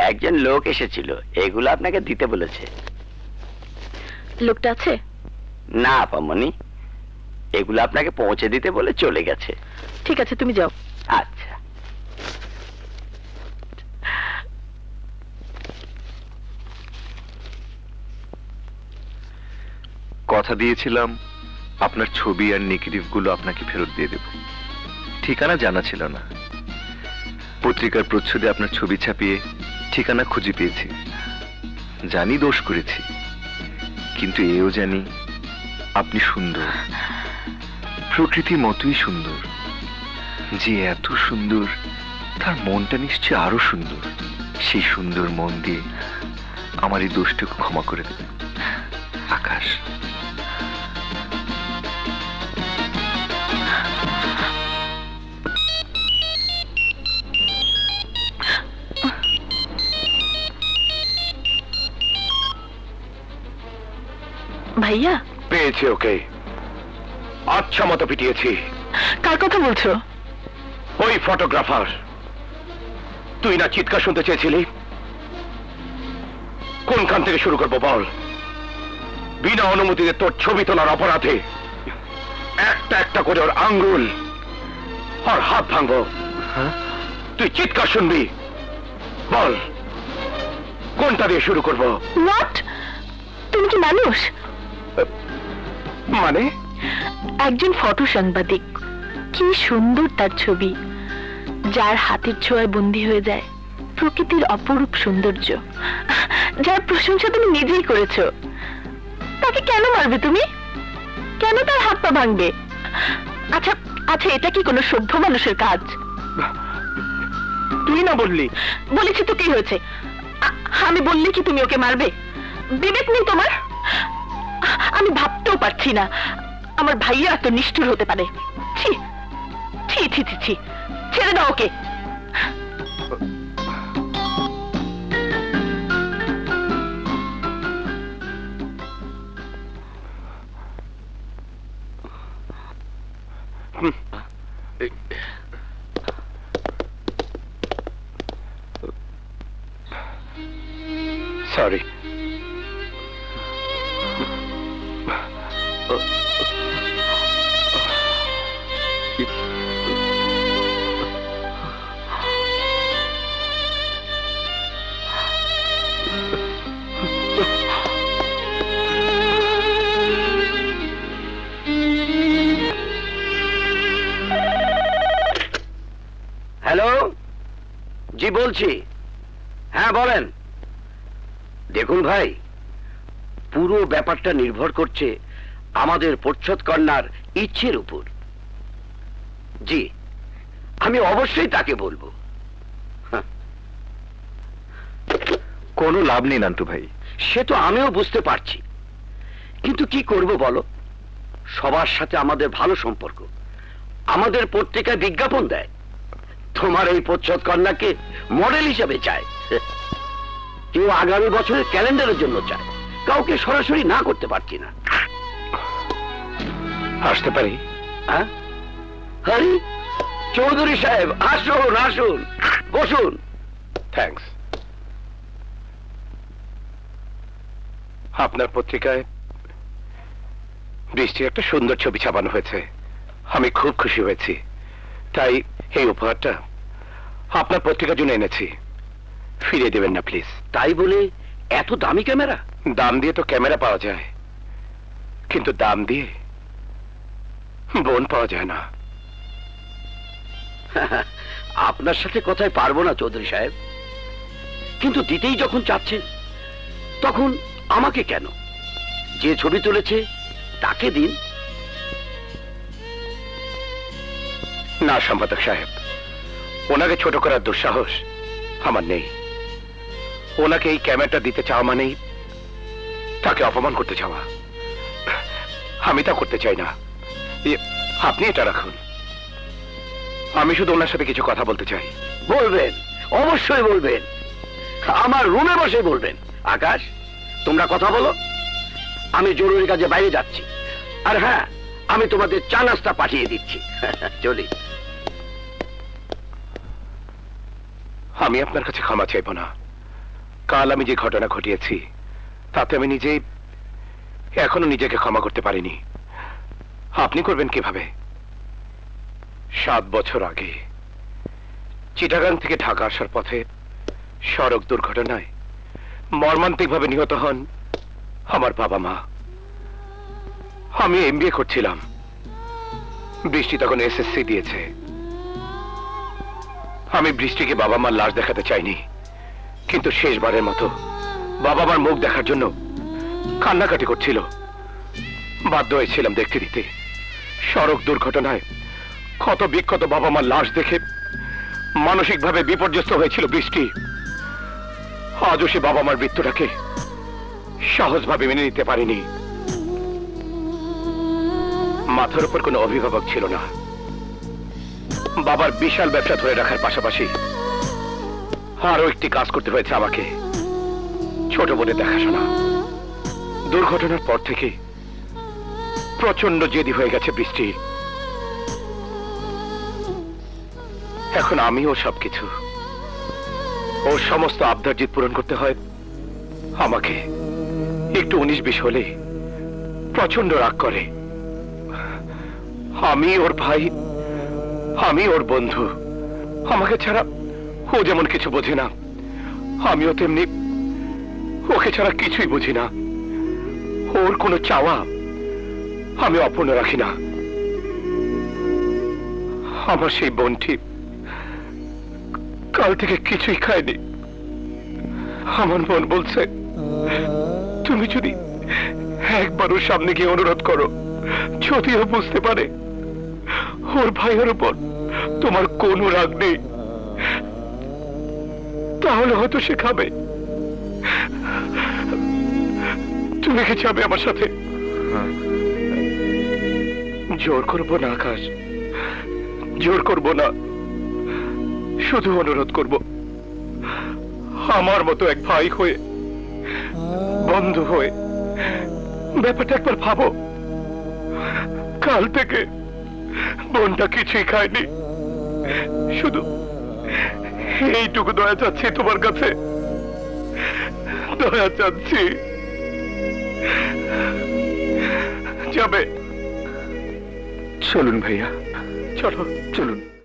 একজন লোক এসেছিল, এগুলো আপনাকে দিতে বলেছে। লোকটা আছে? না আপামনি, এগুলো আপনাকে পৌঁছে দিতে বলে চলে গেছে। ঠিক আছে, তুমি যাও। আচ্ছা। কথা দিয়েছিলাম আপনার ছবি আর নেগেটিভ গুলো আপনাকে ফেরত দিয়ে দেব। ঠিকানা জানা ছিল না, পত্রিকার প্রচ্ছদে আপনার ছবি ছাপিয়ে ঠিকানা খুঁজে পেয়েছি। জানি দোষ করেছি, কিন্তু এও জানি আপনি সুন্দর, প্রকৃতির মতোই সুন্দর। যে এত সুন্দর তার মনটা নিশ্চয় আরো সুন্দর। সেই সুন্দর মন দিয়ে আমার এই দোষটুকু ক্ষমা করে দেবে আকাশ। ভাইয়া পেয়েছি ওকে, আচ্ছা মতো পিটিয়েছি। কার কথা বলছো? ওই ফটোগ্রাফার। তুই না চিৎকার শুনতে চেয়েছিলি? কোনখান থেকে শুরু করবো বল? বিনা অনুমতিতে তোর ছবি তোলার অপরাধে একটা একটা করে ওর আঙ্গুল আর হাত ভাঙবো। তুই চিৎকার শুনবি, বল কোনটা দিয়ে শুরু করবো? হোয়াট? তুমি কি মানুষ? মানে? একজন ফটো সাংবাদিক, কি সুন্দর তার ছবি, যার হাতের ছোঁয়ায় বন্দী হয়ে যায় প্রকৃতির অপরূপ সৌন্দর্য, যার প্রশংসা তুমি নিজেই করেছো। তাকে কেন মারবে তুমি? কেন তার হাত পা ভাঙবে? আচ্ছা আচ্ছা, এটা কি কোনো সভ্য মানুষের কাজ? তুই না বললি? বলেছি তো, কি হয়েছে? আমি বললে কি তুমি ওকে মারবে? বিবেক নেই তোমার? আমি ভাবতেও পারছি না আমার ভাইয়া এত নিষ্ঠুর হতে পারে। ছি ছি ছি ছি ছি, ছেড়ে দাও ওকে। সরি। হ্যালো, জি বলছি। হ্যাঁ বলেন। দেখুন ভাই, পুরো ব্যাপারটা নির্ভর করছে আমাদের প্রচ্ছদ কন্যার ইচ্ছের উপর। জি, আমি অবশ্যই তাকে বলবো। কোনো লাভ নেই নান্টু ভাই। সে তো আমিও বুঝতে পারছি, কিন্তু কি করব বলো? সবার সাথে আমাদের ভালো সম্পর্ক, আমাদের পত্রিকায় বিজ্ঞাপন দেয়, তোমার এই প্রচ্ছদ কন্যাকে মডেল হিসেবে চায়, কেউ আগামী বছরের ক্যালেন্ডারের জন্য চায়, কাউকে সরাসরি না করতে পারছি না। আসতে পারি? হ্যাঁ, হরি চৌধুরী সাহেব, আসুন আসুন, বসুন। থ্যাঙ্কস। আপনার পত্রিকায় বৃষ্টির একটা সুন্দর ছবি ছাপানো হয়েছে, আমি খুব খুশি হয়েছি। তাই এই উপহারটা আপনার পত্রিকার জন্য এনেছি, ফিরিয়ে দেবেন না প্লিজ। তাই বলে এত দামি ক্যামেরা? দাম দিয়ে তো ক্যামেরা পাওয়া যায়, কিন্তু দাম দিয়ে বোন পাওয়া যায় না। আপনার সাথে কথায় পারবো না চৌধুরী সাহেব, কিন্তু দিতেই যখন চাচ্ছেন তখন আমাকে কেন? যে ছবি তুলেছে তাকে দিন। না সম্পাদক সাহেব, ওনাকে ছোট করার দুঃসাহস আমার নেই। ওনাকে এই ক্যামেরাটা দিতে চাওয়া মানেই তাকে অপমান করতে চাওয়া। আমি তা করতে চাই না। আপনি এটা রাখুন, আমি শুধু ওনার সাথে কিছু কথা বলতে চাই। বলবেন, অবশ্যই বলবেন, আমার রুমে বসে বলবেন। আকাশ, তোমরা কথা বলো, আমি জরুরি কাজে বাইরে যাচ্ছি। আর হ্যাঁ, আমি তোমাদের চা নাস্তা পাঠিয়ে দিচ্ছি। চলি। আমি আপনার কাছে ক্ষমা চাইব না, কাল আমি যে ঘটনা ঘটিয়েছি তাতে আমি নিজেই এখনো নিজেকে ক্ষমা করতে পারিনি। আপনি করবেন কিভাবে? 7 বছর আগে চিটাগাং থেকে ঢাকা আসার পথে সড়ক দুর্ঘটনায় মর্মান্তিকভাবে নিহত হন আমার বাবা মা। আমি এমবিএ করছিলাম, বৃষ্টি তখন এসএসসি দিয়েছে। আমি বৃষ্টিকে বাবা মার লাশ দেখাতে চাইনি, কিন্তু শেষবারের মতো বাবা মার মুখ দেখার জন্য কান্নাকাটি করছিল। বাধ্য হয়েছিলাম দেখতে দিতে। সড়ক দুর্ঘটনায় ক্ষত বিক্ষত বাবা মার লাশ দেখে মানসিকভাবে বিপর্যস্ত হয়েছিল বৃষ্টি। আজও সে বাবা মার মৃত্যুটাকে সহজভাবে মেনে নিতে পারিনি। মাথার উপর কোনো অভিভাবক ছিল না। বাবার বিশাল ব্যবসা ধরে রাখার পাশাপাশি আরো একটি কাজ করতে হয়েছে আমাকে, ছোট বোনের দেখাশোনা। দুর্ঘটনার পর থেকে প্রচন্ড জেদি হয়ে গেছে বৃষ্টি। এখন আমিও সবকিছু, ওর সমস্ত আবদার জিদ পূরণ করতে হয় আমাকে। একটু 19-20 হলে প্রচন্ড রাগ করে। আমি ওর ভাই, আমি ওর বন্ধু। আমাকে ছাড়া ও যেমন কিছু বোঝে না, আমিও তেমনি ওকে ছাড়া কিছুই বুঝি না। ওর কোনো চাওয়া আমি অপূর্ণ রাখি না। আমার সেই বোনটি কাল থেকে কিছুই খায়নি। আমার মন বলছে, তুমি যদি একবার ওর সামনে গিয়ে অনুরোধ করো, যদিও বুঝতে পারে ওর ভাইয়ের উপর তোমার কোনো রাগ নেই, তাহলে হয়তো সে খাবে। তুমি কি যাবে আমার সাথে? জোর করবো না আকাশ, জোর করবো না, শুধু অনুরোধ করব। আমার মতো এক ভাই হয়ে, বন্ধু হয়ে ব্যাপারটা একবার ভাবো। কাল থেকে বোনটা কিছুই খায়নি, শুধু এইটুকু দয়া চাচ্ছি তোমার কাছে, দয়া চাচ্ছি। যাবে? চলুন ভাইয়া, চলো। চলুন।